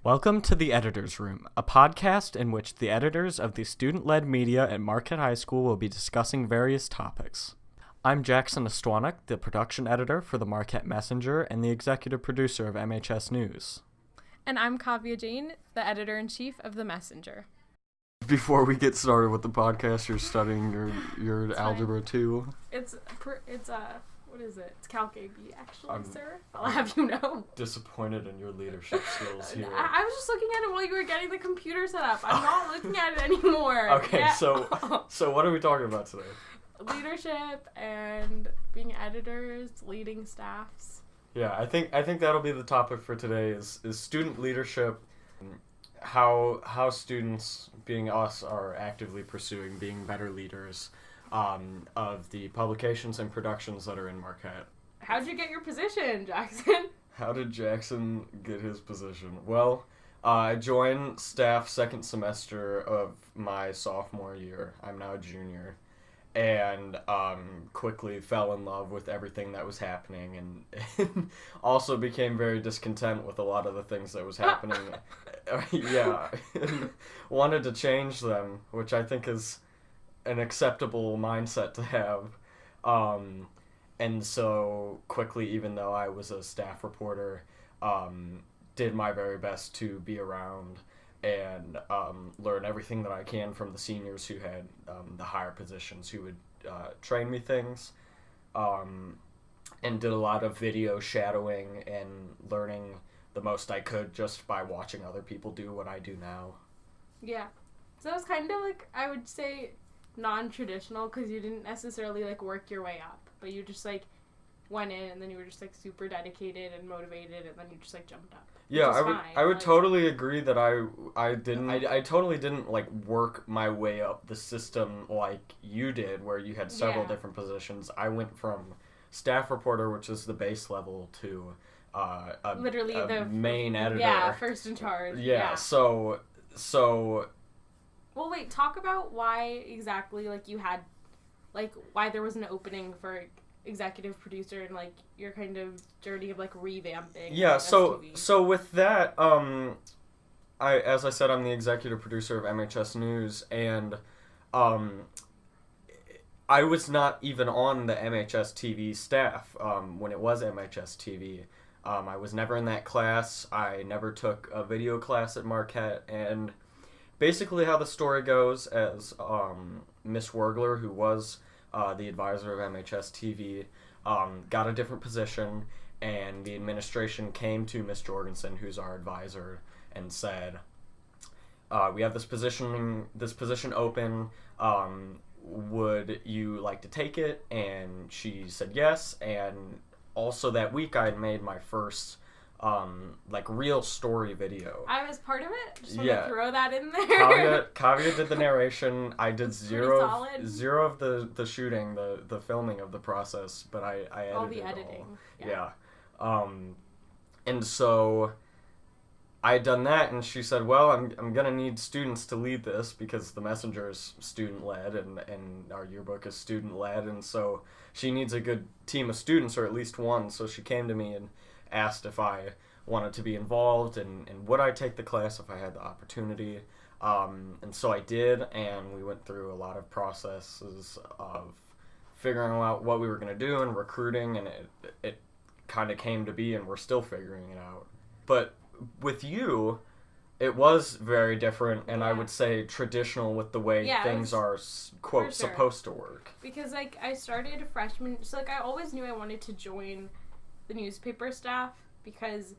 Welcome to The Editor's Room, a podcast in which the editors of the student-led media at Marquette High School will be discussing various topics. I'm Jackson Estwanick, the production editor for the Marquette Messenger and the executive producer of MHSNews. And I'm Kavya Jain, the editor-in-chief of the Messenger. Before we get started with the podcast, you're studying your Algebra 2. What is it? It's Calc AB, actually, sir. I'll have you know. Disappointed in your leadership skills here. I was just looking at it while you were getting the computer set up. I'm not looking at it anymore. Okay, so what are we talking about today? Leadership and being editors, leading staffs. Yeah, I think that'll be the topic for today is student leadership, how students, being us, are actively pursuing being better leaders of the publications and productions that are in Marquette. How'd you get your position, Jackson? How did Jackson get his position? Well, I joined staff second semester of my sophomore year. I'm now a junior. And quickly fell in love with everything that was happening and also became very discontent with a lot of the things that was happening. Yeah. Wanted to change them, which I think is an acceptable mindset to have. And so quickly, even though I was a staff reporter, did my very best to be around and learn everything that I can from the seniors who had the higher positions, who would train me things, and did a lot of video shadowing and learning the most I could just by watching other people do what I do now. Yeah. So it was kind of like, I would say, non-traditional, because you didn't necessarily like work your way up, but you just like went in and then you were just like super dedicated and motivated and then you just like jumped up. Yeah, I would totally agree that I totally didn't like work my way up the system like you did, where you had several different positions. I went from staff reporter, which is the base level, to literally the main editor. Yeah, first in charge. Yeah. So. Well, wait. Talk about why exactly like you had, like why there was an opening for executive producer and like your kind of journey of like revamping. Yeah, so with that, as I said, I'm the executive producer of MHSNews, and I was not even on the MHS TV staff when it was MHS TV. I was never in that class. I never took a video class at Marquette, and basically how the story goes, as Miss Wergler, who was the advisor of MHS TV, got a different position, and the administration came to Miss Jorgensen, who's our advisor, and said, we have this position open, would you like to take it? And she said yes, and also that week I had made my first like real story video. I was part of it. Just want to throw that in there. Kavya did the narration. I did zero of the shooting, the filming of the process, but I edited all the editing. Yeah. And so I had done that, and she said, "Well, I'm gonna need students to lead this because the Messenger is student led, and our yearbook is student led, and so she needs a good team of students, or at least one." So she came to me and asked if I wanted to be involved and would I take the class if I had the opportunity. And so I did, and we went through a lot of processes of figuring out what we were going to do and recruiting, and it kind of came to be, and we're still figuring it out. But with you, it was very different, and I would say traditional with the way things are, quote, supposed to work. Because, like, I started freshman, so, like, I always knew I wanted to join the newspaper staff because,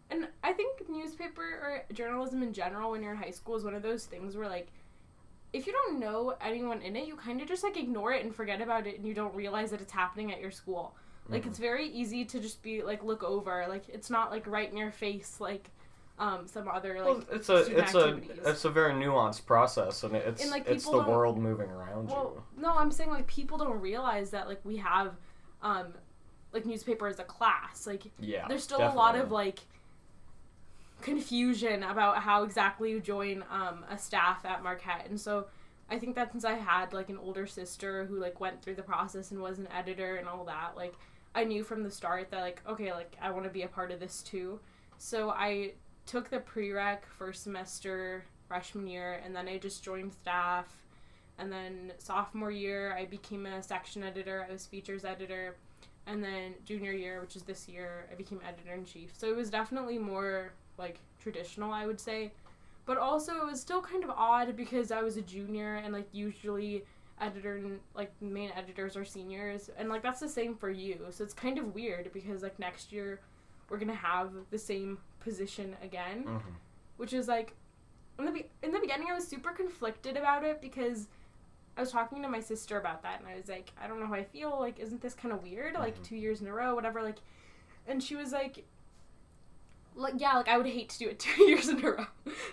and I think newspaper or journalism in general when you're in high school is one of those things where, like, if you don't know anyone in it, you kind of just, like, ignore it and forget about it, and you don't realize that it's happening at your school. Like, it's very easy to just be, like, look over. Like, it's not, like, right in your face, like, some other, like, it's a very nuanced process, and it's the world moving around you. No, I'm saying, like, people don't realize that, like, we have, like, newspaper as a class. Like, there's still a lot of, like, confusion about how exactly you join a staff at Marquette. And so I think that since I had, like, an older sister who, like, went through the process and was an editor and all that, like, I knew from the start that, like, okay, like, I want to be a part of this too. So I took the prereq first semester freshman year, and then I just joined staff. And then sophomore year, I became a section editor. I was features editor. And then junior year, which is this year, I became editor-in-chief. So it was definitely more, like, traditional, I would say. But also, it was still kind of odd because I was a junior, and, like, usually main editors are seniors. And, like, that's the same for you. So it's kind of weird because, like, next year, we're going to have the same position again. Mm-hmm. Which is, like, in the beginning, I was super conflicted about it because I was talking to my sister about that, and I was like, I don't know how I feel, like, isn't this kind of weird, like, 2 years in a row, whatever, like, and she was like, yeah, like, I would hate to do it 2 years in a row.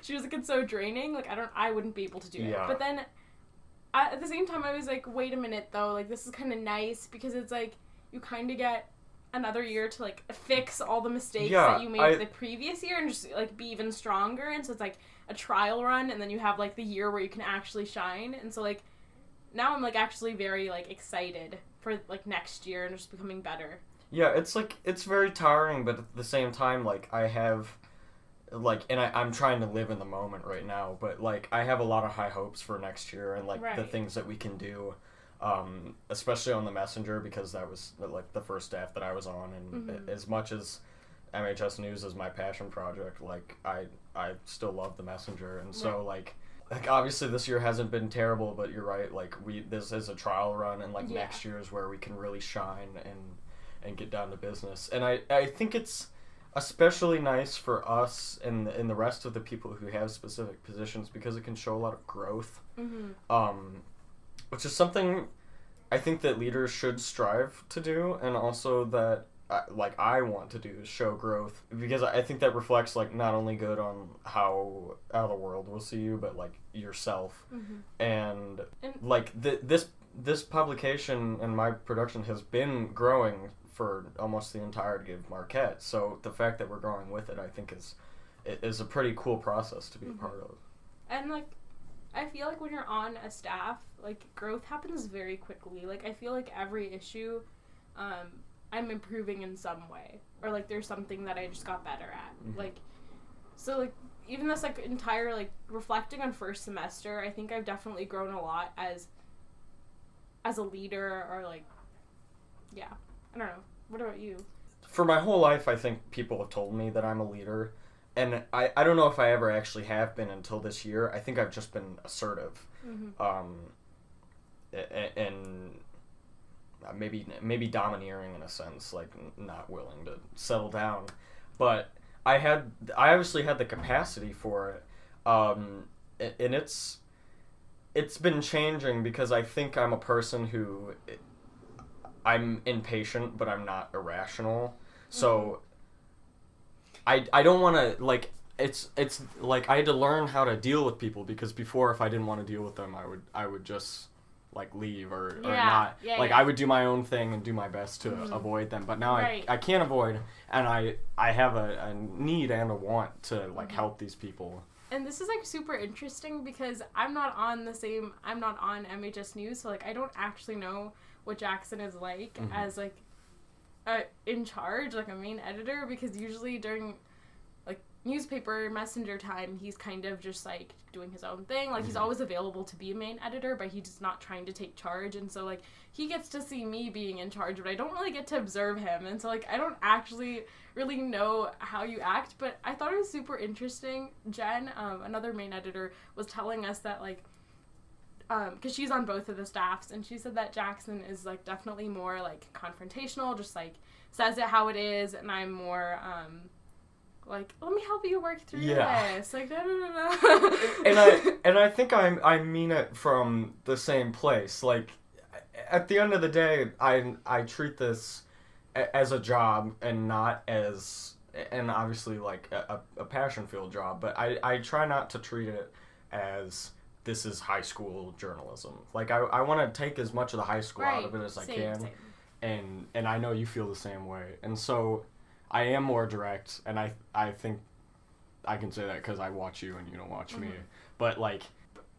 She was like, it's so draining, like, I wouldn't be able to do it, but then, at the same time, I was like, wait a minute, though, like, this is kind of nice, because it's like, you kind of get another year to, like, fix all the mistakes that you made the previous year, and just, like, be even stronger, and so it's, like, a trial run, and then you have, like, the year where you can actually shine, and so, like, now I'm, like, actually very, like, excited for, like, next year and just becoming better. Yeah, it's, like, it's very tiring, but at the same time, like, I have, like, and I'm trying to live in the moment right now, but, like, I have a lot of high hopes for next year and, like, the things that we can do, especially on the Messenger, because that was, like, the first staff that I was on, and as much as MHSNews is my passion project, like, I still love the Messenger, and so, like, obviously this year hasn't been terrible, but you're right, like, this is a trial run, and, like, next year is where we can really shine and get down to business. And I think it's especially nice for us and the rest of the people who have specific positions, because it can show a lot of growth, which is something I think that leaders should strive to do, and also that I want to do, is show growth, because I think that reflects, like, not only good on how the world will see you, but, like, yourself. And like, this publication and my production has been growing for almost the entirety of Marquette, so the fact that we're growing with it, I think is a pretty cool process to be a part of. And, like, I feel like when you're on a staff, like, growth happens very quickly. Like, I feel like every issue, I'm improving in some way, or, like, there's something that I just got better at. Like, so, like, even this, like, entire, like, reflecting on first semester, I think I've definitely grown a lot as a leader, or, like, yeah, I don't know. What about you? For my whole life, I think people have told me that I'm a leader, and I don't know if I ever actually have been until this year. I think I've just been assertive, and maybe domineering in a sense, like, not willing to settle down. But I obviously had the capacity for it, and it's been changing, because I think I'm a person who, I'm impatient, but I'm not irrational. So I don't want to, like, it's like I had to learn how to deal with people, because before, if I didn't want to deal with them, I would just, like, leave or not. I would do my own thing and do my best to avoid them. But now I can't avoid, and I have a need and a want to, like, help these people. And this is, like, super interesting, because I'm not on MHS News, so, like, I don't actually know what Jackson is like as, like, in charge, like, a main editor, because usually during, like, newspaper messenger time, he's kind of just, like, doing his own thing. Like, he's always available to be a main editor, but he's just not trying to take charge. And so, like, he gets to see me being in charge, but I don't really get to observe him. And so, like, I don't actually really know how you act, but I thought it was super interesting. Jen, another main editor, was telling us that, like, because she's on both of the staffs, and she said that Jackson is, like, definitely more, like, confrontational, just, like, says it how it is, and I'm more, like, let me help you work through this, like, da, da, da, da. and I think I mean it from the same place. Like, at the end of the day, I treat this as a job, and not as, and obviously, like, a passion-filled job, but I try not to treat it as, this is high school journalism. Like, I want to take as much of the high school out of it as I can. Same. And I know you feel the same way. And so I am more direct, and I think I can say that because I watch you and you don't watch me. But, like,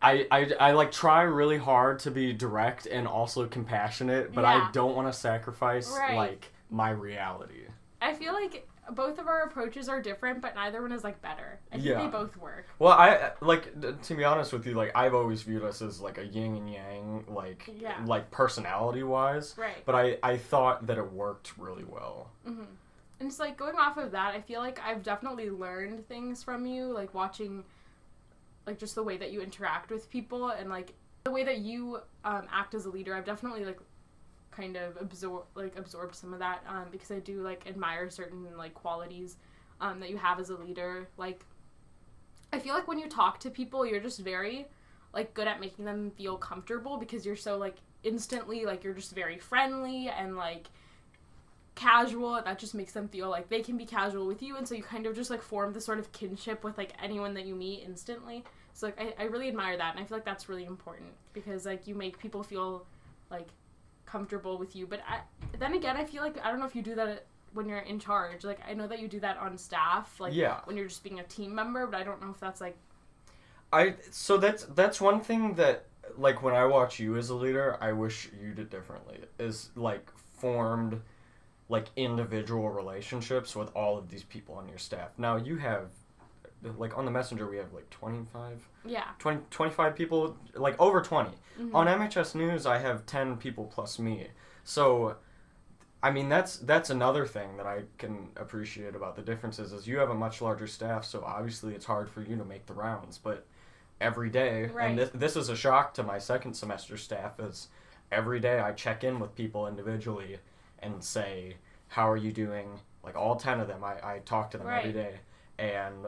I like, try really hard to be direct and also compassionate, but I don't want to sacrifice, like, my reality. I feel like both of our approaches are different, but neither one is like better. I think they both work. Well, I like, to be honest with you, like, I've always viewed us as like a yin and yang, like personality wise. Right. But I thought that it worked really well. Mm-hmm. And it's like, going off of that, I feel like I've definitely learned things from you, like watching, like, just the way that you interact with people and like the way that you act as a leader. I've definitely like kind of absorbed some of that, because I do like admire certain like qualities that you have as a leader. Like, I feel like when you talk to people, you're just very like good at making them feel comfortable, because you're so like instantly, like, you're just very friendly and like casual, and that just makes them feel like they can be casual with you, and so you kind of just like form this sort of kinship with like anyone that you meet instantly. So like I really admire that, and I feel like that's really important, because like you make people feel like comfortable with you. But then again, I feel like, I don't know if you do that when you're in charge. Like, I know that you do that on staff, like when you're just being a team member, but I don't know if that's like so that's one thing that, like, when I watch you as a leader, I wish you did differently, is like formed like individual relationships with all of these people on your staff. Now you have, like, on the messenger we have like 25 people, like over 20. Mm-hmm. On MHS News I have 10 people plus me. So I mean, that's another thing that I can appreciate about the differences, is you have a much larger staff, so obviously it's hard for you to make the rounds, but every day, and this is a shock to my second semester staff, is every day I check in with people individually and say, how are you doing? Like, all 10 of them, I talk to them every day. And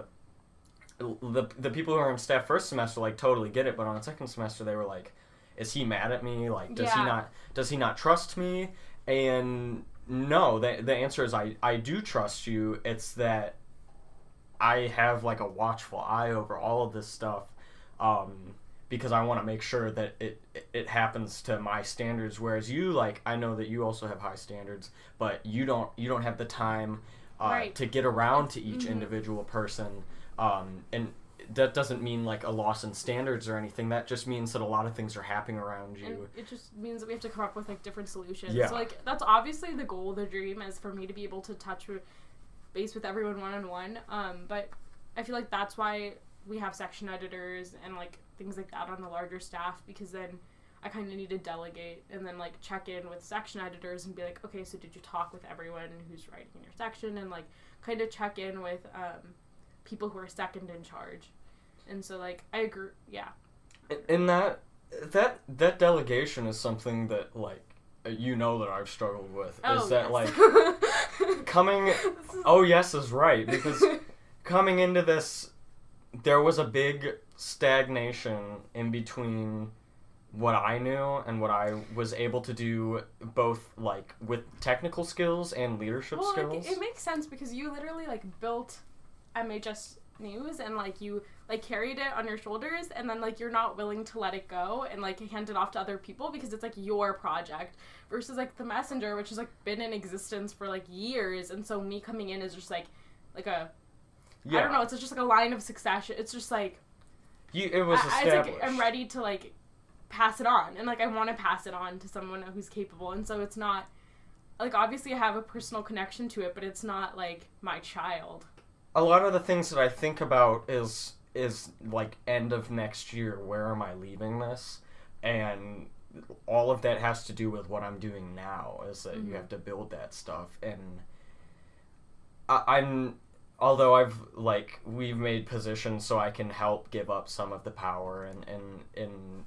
the people who are on staff first semester, like, totally get it, but on second semester they were like, is he mad at me? Like, does he not trust me? And no, the answer is I do trust you. It's that I have like a watchful eye over all of this stuff, because I want to make sure that it happens to my standards. Whereas you, like, I know that you also have high standards, but you don't have the time to get around to each individual person, and that doesn't mean like a loss in standards or anything. That just means that a lot of things are happening around you. And it just means that we have to come up with like different solutions. Yeah. So, like, that's obviously the goal, the dream, is for me to be able to touch base with everyone one-on-one. But I feel like that's why we have section editors and like things like that on the larger staff, because then I kind of need to delegate and then like check in with section editors and be like, okay, so did you talk with everyone who's writing in your section, and like kind of check in with people who are second in charge. And so, like, I agree, yeah. And that delegation is something that, like, you know that I've struggled with. Oh, is that, yes. like, coming... Oh, yes is right, because coming into this, there was a big stagnation in between what I knew and what I was able to do, both, like, with technical skills and leadership skills. Like, it makes sense, because you literally, like, built MHSNews, and like you like carried it on your shoulders, and then like you're not willing to let it go and like hand it off to other people because it's like your project, versus like the messenger, which has like been in existence for like years, and so me coming in is just like a I don't know, it's just like a line of succession. It's just like it was established. It's like I'm ready to like pass it on, and like I want to pass it on to someone who's capable, and so it's not like, obviously I have a personal connection to it, but it's not like my child. A lot of the things that I think about is like end of next year, where am I leaving this? And all of that has to do with what I'm doing now, is that you have to build that stuff. And I'm although I've like we've made positions so I can help give up some of the power and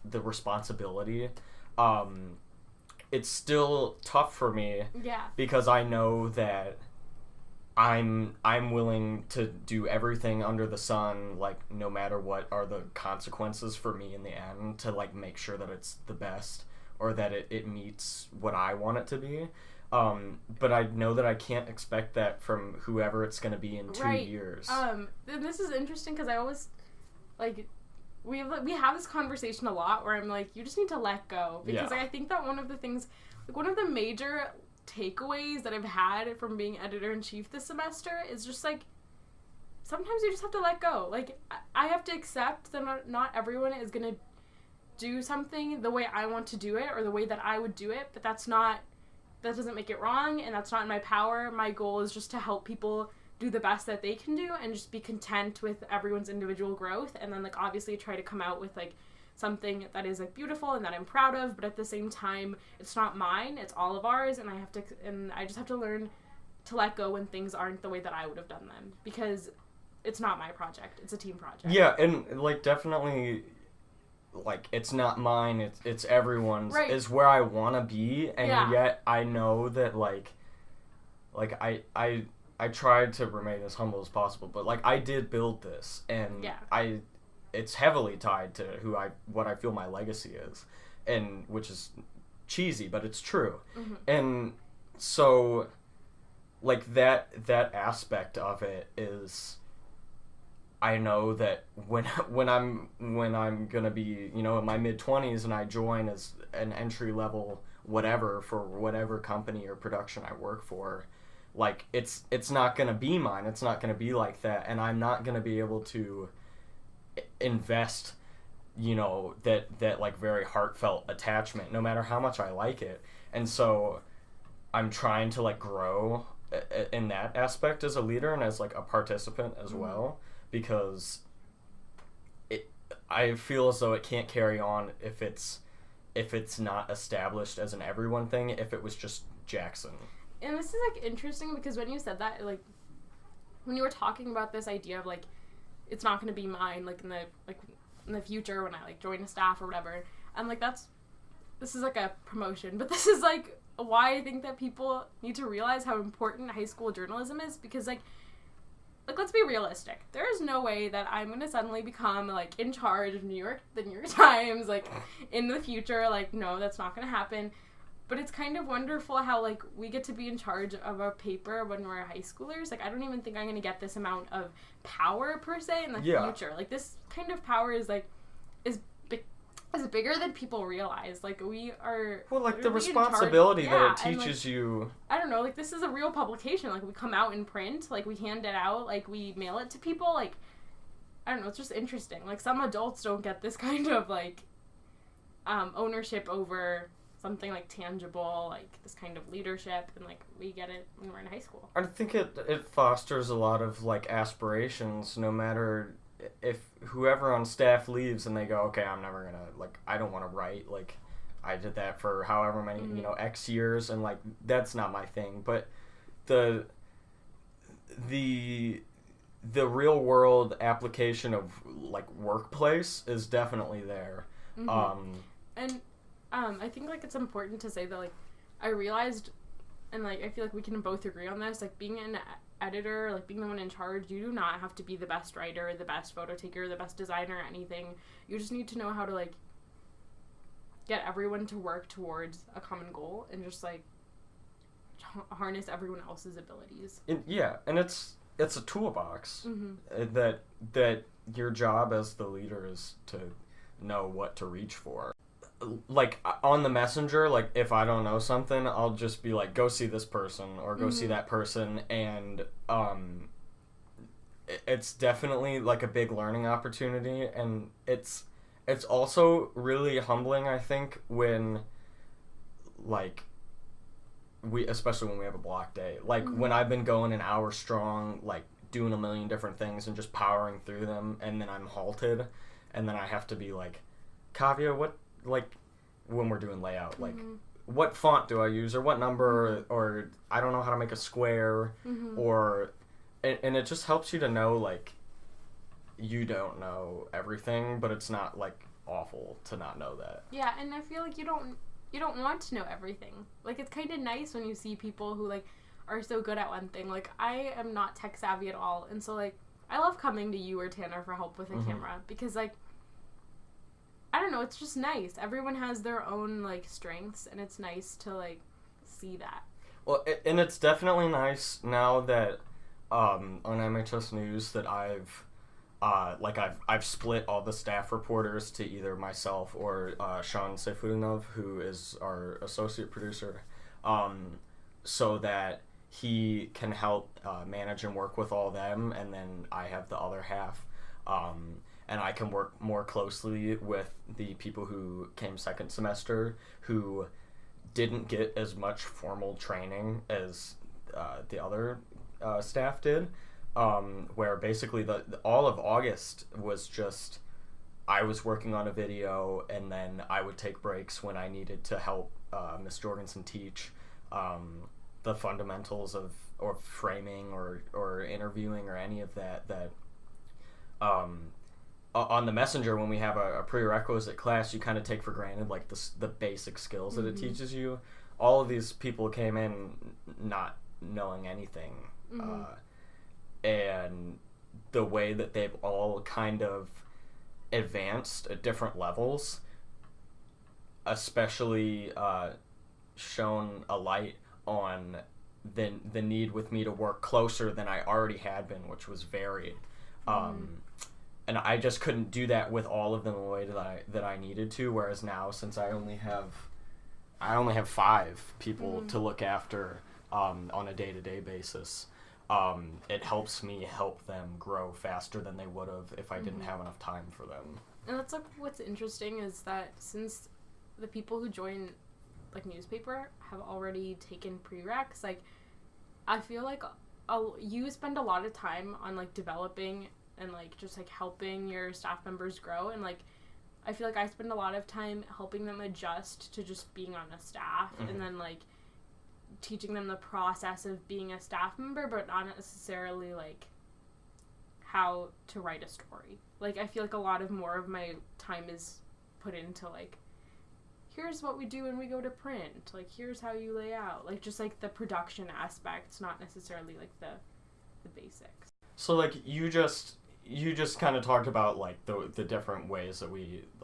the responsibility, it's still tough for me. Yeah. Because I know that I'm willing to do everything under the sun, like, no matter what are the consequences for me in the end, to like make sure that it's the best, or that it meets what I want it to be. But I know that I can't expect that from whoever it's going to be in 2 years. And this is interesting, because I always, like, we have this conversation a lot where I'm like, you just need to let go. Because like, I think that one of the things, like, one of the major takeaways that I've had from being editor-in-chief this semester is just, like, sometimes you just have to let go. Like, I have to accept that not everyone is going to do something the way I want to do it, or the way that I would do it, but that doesn't make it wrong, and that's not in my power. My goal is just to help people do the best that they can do and just be content with everyone's individual growth, and then like obviously try to come out with like something that is like beautiful and that I'm proud of, but at the same time it's not mine, it's all of ours, and I just have to learn to let go when things aren't the way that I would have done them, because it's not my project, it's a team project. Yeah, and like definitely like it's not mine, it's everyone's, right. is where I want to be, and yeah. yet I know that like I tried to remain as humble as possible, but like I did build this, and yeah. It's heavily tied to what I feel my legacy is, and which is cheesy, but it's true. Mm-hmm. And so like that aspect of it is, I know that when I'm gonna be, you know, in my mid-20s and I join as an entry level whatever for whatever company or production I work for, like it's not gonna be mine, it's not gonna be like that, and I'm not gonna be able to invest, you know, that like very heartfelt attachment no matter how much I like it. And so I'm trying to like grow in that aspect as a leader and as like a participant as well, because I feel as though it can't carry on if it's not established as an everyone thing, if it was just Jackson. And this is like interesting because when you said that, like when you were talking about this idea of like it's not going to be mine, like in the future when I like join a staff or whatever, I'm like, this is like a promotion, but this is like why I think that people need to realize how important high school journalism is, because like let's be realistic. There is no way that I'm going to suddenly become like in charge of the New York Times like in the future. Like, no, that's not going to happen. But it's kind of wonderful how, like, we get to be in charge of a paper when we're high schoolers. Like, I don't even think I'm going to get this amount of power, per se, in the future. Like, this kind of power is, like, is bigger than people realize. Like, we are... Well, like, the responsibility that it teaches and, like, you... I don't know. Like, this is a real publication. Like, we come out in print. Like, we hand it out. Like, we mail it to people. Like, I don't know. It's just interesting. Like, some adults don't get this kind of, like, ownership over... something like tangible, like this kind of leadership, and like we get it when we're in high school. I think it fosters a lot of like aspirations, no matter if whoever on staff leaves and they go, okay, I'm never gonna, like, I don't want to write, like I did that for however many, you know, X years, and like that's not my thing. But the real world application of like workplace is definitely there. I think, like, it's important to say that, like, I realized, and, like, I feel like we can both agree on this, like, being an editor, like, being the one in charge, you do not have to be the best writer, the best photo taker, the best designer, anything. You just need to know how to, like, get everyone to work towards a common goal and just, like, harness everyone else's abilities. And it's a toolbox that your job as the leader is to know what to reach for. Like, on the messenger, like, if I don't know something, I'll just be like, go see this person, or go see that person, and, it's definitely, like, a big learning opportunity, and it's also really humbling, I think, when, like, especially when we have a block day, like, when I've been going an hour strong, like, doing a million different things and just powering through them, and then I'm halted, and then I have to be like, Kavya, what, like, when we're doing layout, like, what font do I use, or what number, or I don't know how to make a square, or, and it just helps you to know, like, you don't know everything, but it's not, like, awful to not know that. Yeah, and I feel like you don't want to know everything. Like, it's kind of nice when you see people who, like, are so good at one thing. Like, I am not tech savvy at all, and so, like, I love coming to you or Tanner for help with a camera, because, like, I don't know, it's just nice. Everyone has their own, like, strengths, and it's nice to, like, see that. Well, and it's definitely nice now that, on MHSNews, that I've split all the staff reporters to either myself or Sean Seyfudinov, who is our associate producer, so that he can help manage and work with all them, and then I have the other half. And I can work more closely with the people who came second semester who didn't get as much formal training as the other staff did. where basically all of August was just I was working on a video, and then I would take breaks when I needed to help Miss Jorgensen teach the fundamentals of or framing or interviewing or any of that on the Messenger. When we have a prerequisite class, you kind of take for granted like the basic skills that it teaches you. All of these people came in not knowing anything, and the way that they've all kind of advanced at different levels, especially shone a light on the need with me to work closer than I already had been, which was varied. And I just couldn't do that with all of them the way that I needed to, whereas now, since I only have 5 people to look after on a day-to-day basis, it helps me help them grow faster than they would have if I didn't have enough time for them. And that's like what's interesting is that since the people who join like newspaper have already taken prereqs, like I feel like you spend a lot of time on like developing and like just like helping your staff members grow, and like I feel like I spend a lot of time helping them adjust to just being on a staff, and then like teaching them the process of being a staff member, but not necessarily like how to write a story. Like I feel like a lot of more of my time is put into like, here's what we do when we go to print, like here's how you lay out, like just like the production aspects, not necessarily like the basics. So like you just kind of talked about like the different ways that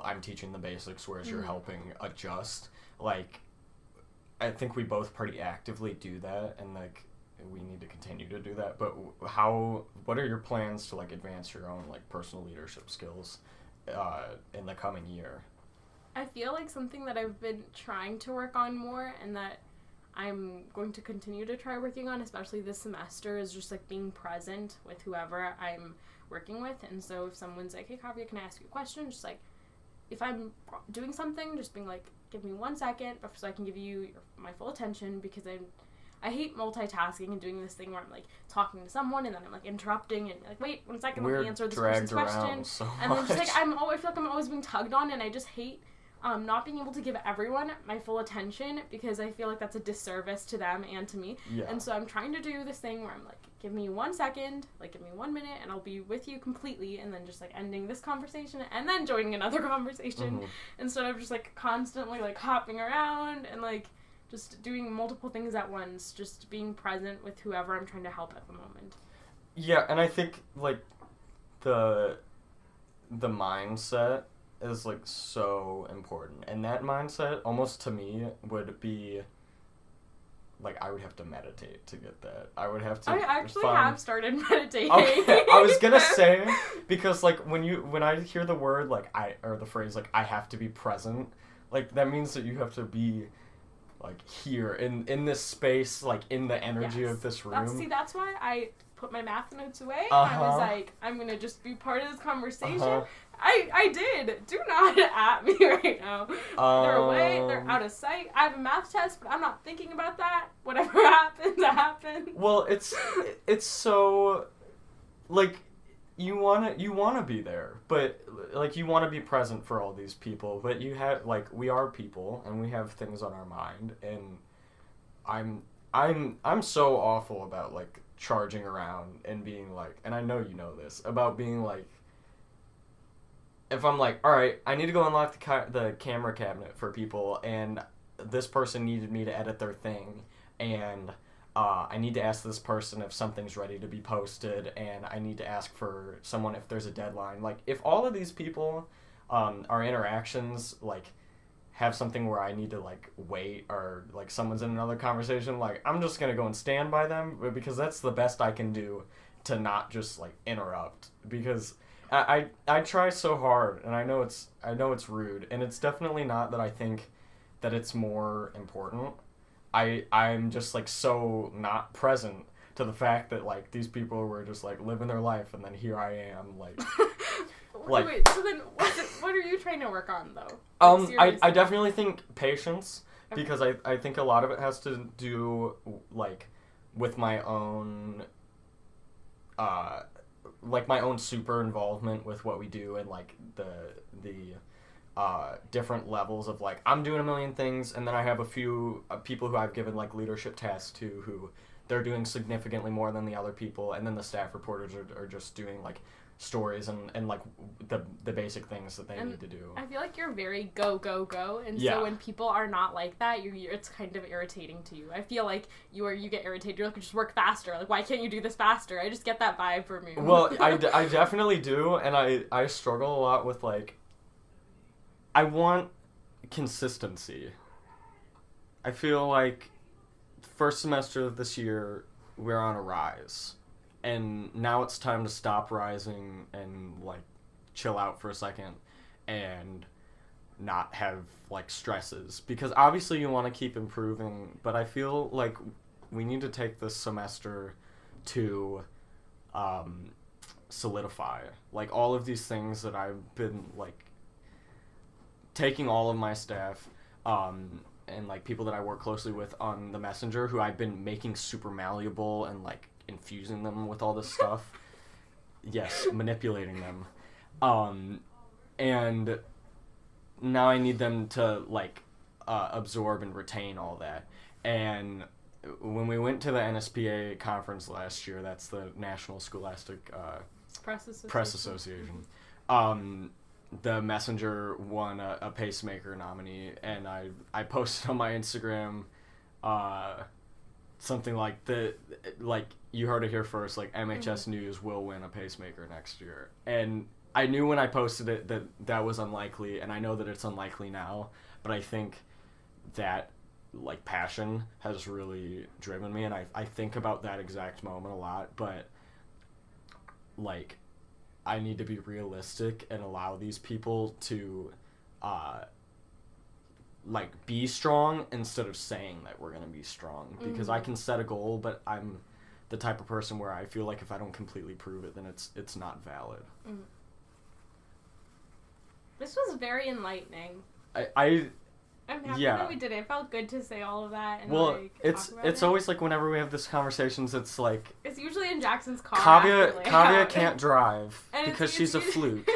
I'm teaching the basics, whereas you're helping adjust. Like I think we both pretty actively do that, and like we need to continue to do that. But what are your plans to like advance your own like personal leadership skills in the coming year? I feel like something that I've been trying to work on more, and that I'm going to continue to try working on, especially this semester, is just like being present with whoever I'm working with. And so if someone's like, hey Kavya, can I ask you a question? Just like, if I'm doing something, just being like, give me 1 second so I can give you my full attention, because I hate multitasking and doing this thing where I'm like talking to someone and then I'm like interrupting and like, wait 1 second, let me answer this person's question. And then just like I feel like I'm always being tugged on, and I just hate not being able to give everyone my full attention, because I feel like that's a disservice to them and to me. Yeah. And so I'm trying to do this thing where I'm like, give me 1 second, like give me 1 minute, and I'll be with you completely, and then just like ending this conversation and then joining another conversation, instead of just like constantly like hopping around and like just doing multiple things at once, just being present with whoever I'm trying to help at the moment. Yeah, and I think like the mindset is like so important, and that mindset almost to me would be like I would have to meditate to get that. I would have to. I actually have started meditating. Okay, I was gonna say, because like when I hear the word like the phrase like I have to be present, like that means that you have to be like here in this space, like in the energy of this room. That's why I put my math notes away. I was like, I'm gonna just be part of this conversation. I did. Do not at me right now. They're away. They're out of sight. I have a math test, but I'm not thinking about that. Whatever happens, happens. Well, it's so like you wanna be there, but like you wanna be present for all these people, but you have like we are people and we have things on our mind, and I'm so awful about like charging around and being like, and I know you know this about being like, if I'm like, all right, I need to go unlock the camera cabinet for people, and this person needed me to edit their thing, and I need to ask this person if something's ready to be posted, and I need to ask for someone if there's a deadline. Like, if all of these people, our interactions, like, have something where I need to, like, wait, or, like, someone's in another conversation, like, I'm just gonna go and stand by them, because that's the best I can do to not just, like, interrupt, because I try so hard, and I know it's rude, and it's definitely not that I think that it's more important. I'm just like so not present to the fact that like these people were just like living their life, and then here I am like Wait, so then what are you trying to work on though? Like, I definitely think patience, because I think a lot of it has to do like with my own like my own super involvement with what we do and like the different levels of like I'm doing a million things, and then I have a few people who I've given like leadership tasks to who they're doing significantly more than the other people, and then the staff reporters are just doing like stories and like the basic things that they need to do. I feel like you're very go, and Yeah. so when people are not like that, it's kind of irritating to you. I feel like you get irritated. You're like, just work faster. Like, why can't you do this faster? I just get that vibe from you. Well, I definitely do, and I struggle a lot with like I want consistency. I feel like first semester of this year we're on a rise, and now it's time to stop rising and like chill out for a second and not have like stresses, because obviously you want to keep improving, but I feel like we need to take this semester to solidify like all of these things that I've been like taking all of my staff and like people that I work closely with on the messenger who I've been making super malleable and like infusing them with all this stuff. Yes, manipulating them. And now I need them to like absorb and retain all that. And when we went to the NSPA conference last year, that's the National Scholastic Press Association, the messenger won a pacemaker nominee, and I posted on my Instagram something like you heard it here first, like MHSNews will win a pacemaker next year. And I knew when I posted it that was unlikely, and I know that it's unlikely now, but I think that like passion has really driven me, and I think about that exact moment a lot, but like I need to be realistic and allow these people to like be strong instead of saying that we're going to be strong, because I can set a goal, but I'm the type of person where I feel like if I don't completely prove it, then it's not valid. This was very enlightening. I'm happy that we did it. It felt good to say all of that. And it's always like whenever we have these conversations, it's like it's usually in Jackson's car. Kavya can't drive because she's a fluke.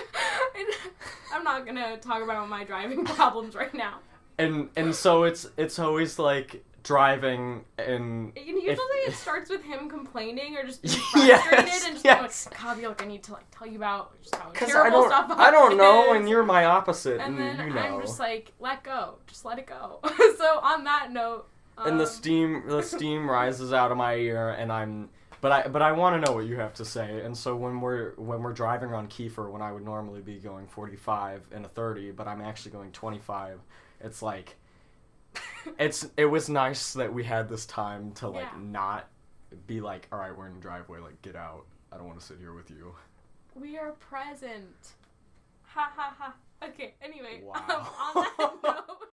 I'm not gonna talk about my driving problems right now. And so it's always like driving, and usually it starts with him complaining or just being frustrated and just going, Kavya, look, I need to like tell you about just how terrible stuff I don't know, and you're my opposite, and then you know. I'm just like, let go, just let it go. So on that note, and the steam rises out of my ear, and but I want to know what you have to say. And so when we're driving on Kiefer, when I would normally be going 45 and a 30, but I'm actually going 25, it's like it was nice that we had this time to like not be like, all right, we're in the driveway, like get out, I don't want to sit here with you. We are present. Ha ha ha. Okay, anyway, wow. on that note